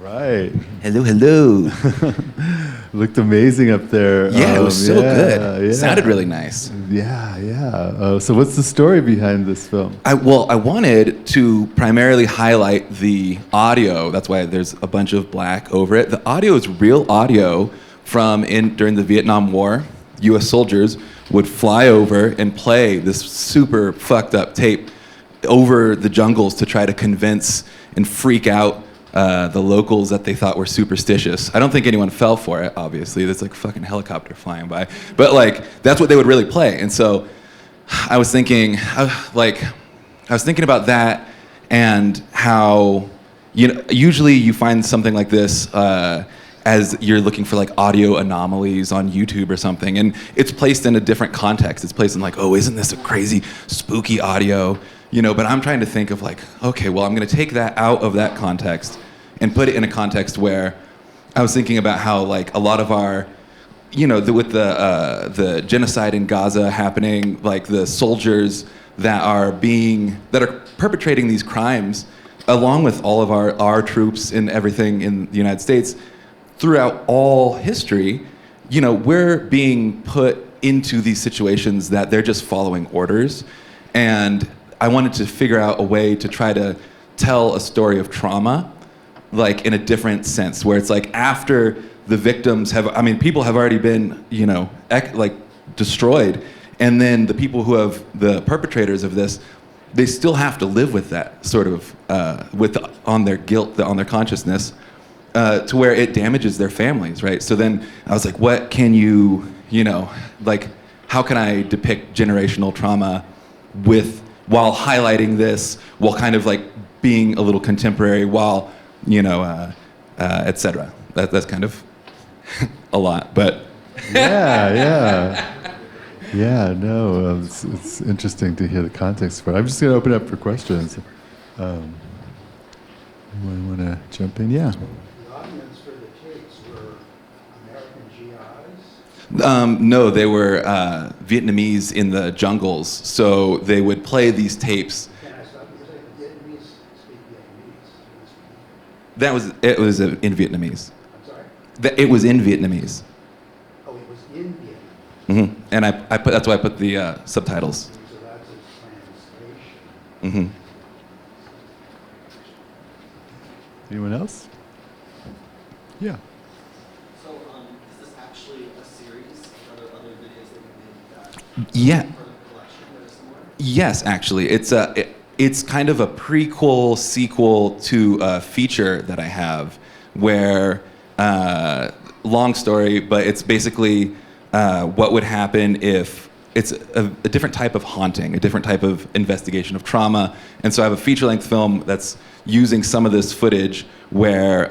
right. Hello, hello. Looked amazing up there. Yeah, it was so good. Yeah. Sounded really nice. Yeah. So what's the story behind this film? I wanted to primarily highlight the audio. That's why there's a bunch of black over it. The audio is real audio from during the Vietnam War. U.S. soldiers would fly over and play this super fucked up tape over the jungles to try to convince and freak out the locals that they thought were superstitious. I don't think anyone fell for it, obviously. There's like a fucking helicopter flying by. But like, that's what they would really play. And so I was thinking about that and how, usually you find something like this as you're looking for like audio anomalies on YouTube or something, and it's placed in a different context. It's placed in like, oh, isn't this a crazy, spooky audio? But I'm trying to think of like, okay, well, I'm gonna take that out of that context and put it in a context where I was thinking about how like a lot of our, with the genocide in Gaza happening, like the soldiers that are perpetrating these crimes, along with all of our troops and everything in the United States, throughout all history, we're being put into these situations that they're just following orders. And I wanted to figure out a way to try to tell a story of trauma, like in a different sense, where it's like after the victims people have already been, destroyed. And then the people the perpetrators of this, they still have to live with that sort of, on their guilt, on their consciousness, to where it damages their families, right? So then I was like, what can how can I depict generational trauma while highlighting this, while kind of like being a little contemporary, while, et cetera. That's kind of a lot, but. Yeah, no, it's interesting to hear the context for it. I'm just going to open up for questions. Anyone want to jump in? Yeah. The audience for the tapes were American GIs? No, they were Vietnamese in the jungles. So they would play these tapes. Can I stop you? Vietnamese speak Vietnamese. It was in Vietnamese. I'm sorry? It was in Vietnamese. Oh, it was in Vietnamese. Mm-hmm. And that's why I put the subtitles. So that's a translation. Mm-hmm. Anyone else? Yeah. So, is this actually a series? Are there other videos that you made Yeah. for the collection that are similar? Yes, actually, it's kind of a prequel sequel to a feature that I have, where long story, but it's basically what would happen if it's a different type of haunting, a different type of investigation of trauma. And so I have a feature-length film that's using some of this footage where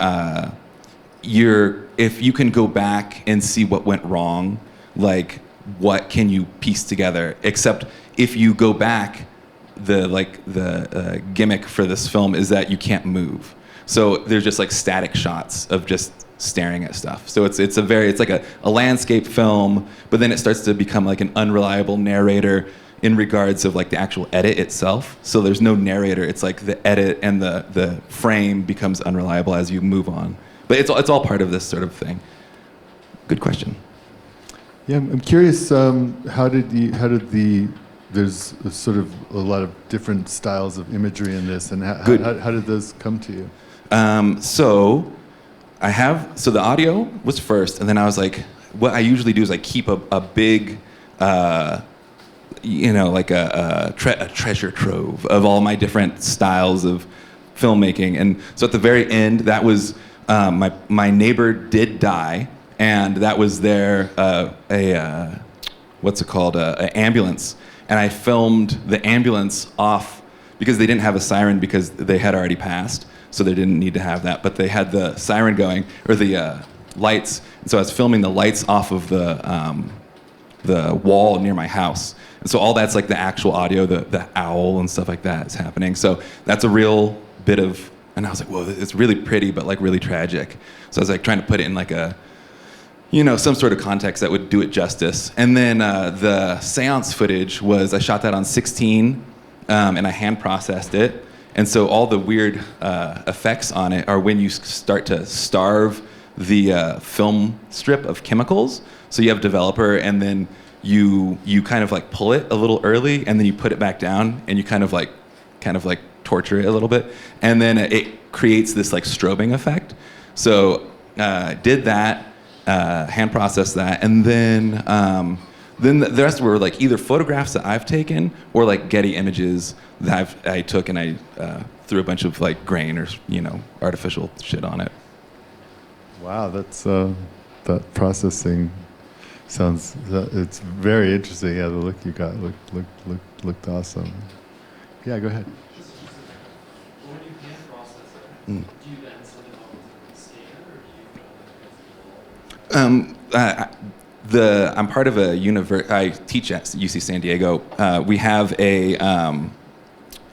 if you can go back and see what went wrong, like what can you piece together? Except if you go back, the gimmick for this film is that you can't move. So there's just like static shots of just staring at stuff. So it's like a landscape film, but then it starts to become like an unreliable narrator in regards of like the actual edit itself. So there's no narrator. It's like the edit and the frame becomes unreliable as you move on. But it's all part of this sort of thing. Good question. Yeah, I'm curious. There's sort of a lot of different styles of imagery in this, and how did those come to you? So the audio was first, and then I was like, what I usually do is I keep a big, like a treasure trove of all my different styles of filmmaking. And so at the very end, that was my neighbor did die, and that was their what's it called, an ambulance. And I filmed the ambulance off because they didn't have a siren because they had already passed, so they didn't need to have that. But they had the siren going, or the lights. And so I was filming the lights off of the wall near my house. And so all that's like the actual audio, the owl and stuff like that is happening. So that's a real bit of, and I was like, whoa, it's really pretty, but like really tragic. So I was like trying to put it in like a, some sort of context that would do it justice. And then the seance footage I shot that on 16, and I hand processed it. And so all the weird effects on it are when you start to starve the film strip of chemicals. So you have developer, and then you kind of like pull it a little early, and then you put it back down, and you kind of like torture it a little bit, and then it creates this like strobing effect. So did that, hand processed that, and then the rest were like either photographs that I've taken or like Getty images that I took, and I threw a bunch of like grain or artificial shit on it. Wow, that's that processing sounds. It's very interesting. Yeah, the look you got looked awesome. Yeah, go ahead. When you hand process it, do you then send it off to the scanner, or do you I'm part of a I teach at UC San Diego. We have a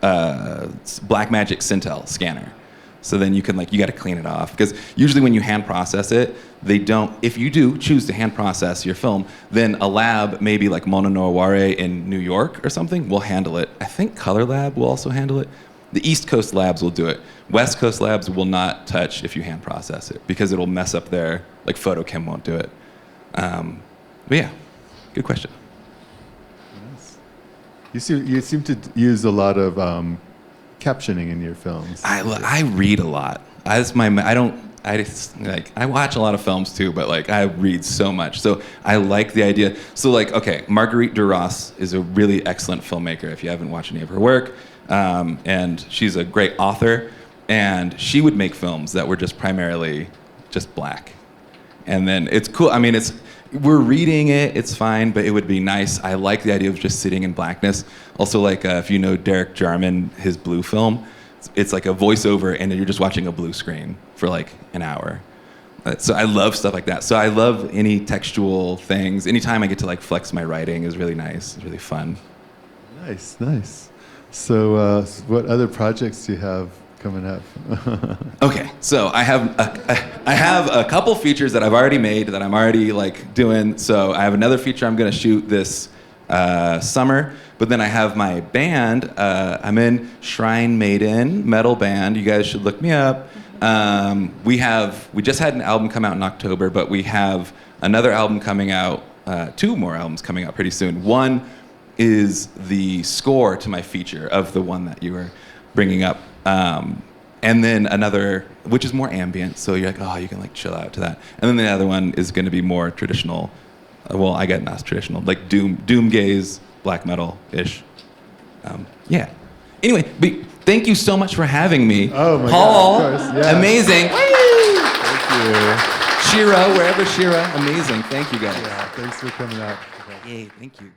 Blackmagic Cintel scanner. So then you got to clean it off, because usually when you hand process it, they don't. If you do choose to hand process your film, then a lab, maybe like Mona Noire in New York or something, will handle it. I think Color Lab will also handle it. The East Coast labs will do it. West Coast labs will not touch if you hand process it, because it'll mess up their, like Photochem won't do it. But yeah, good question. Nice. You seem to use a lot of captioning in your films. I read a lot. I watch a lot of films too, but like I read so much. So I like the idea. So like, okay, Marguerite Duras is a really excellent filmmaker if you haven't watched any of her work. And she's a great author, and she would make films that were just primarily just black. And then it's cool. I mean, we're reading it, it's fine, but it would be nice. I like the idea of just sitting in blackness. Also, like if you know Derek Jarman, his blue film, it's like a voiceover, and you're just watching a blue screen for like an hour. So I love stuff like that. So I love any textual things. Anytime I get to like flex my writing is really nice. It's really fun. Nice. So what other projects do you have coming up? Okay, so I have a couple features that I've already made that I'm already like doing. So I have another feature I'm going to shoot this summer, but then I have my band. I'm in Shrine Maiden metal band. You guys should look me up. We just had an album come out in October, but we have another album coming out. 2 more albums coming out pretty soon. One is the score to my feature of the one that you were bringing up. And then another, which is more ambient, so you're like, oh, you can like chill out to that. And then the other one is going to be more traditional. Well, I get not traditional, like doom gaze, black metal-ish. Yeah. Anyway, but thank you so much for having me. Oh my Paul, God, of course, yeah. Amazing. Thank you. Shira, wherever Shira, amazing. Thank you guys. Yeah, thanks for coming out. Yay, thank you.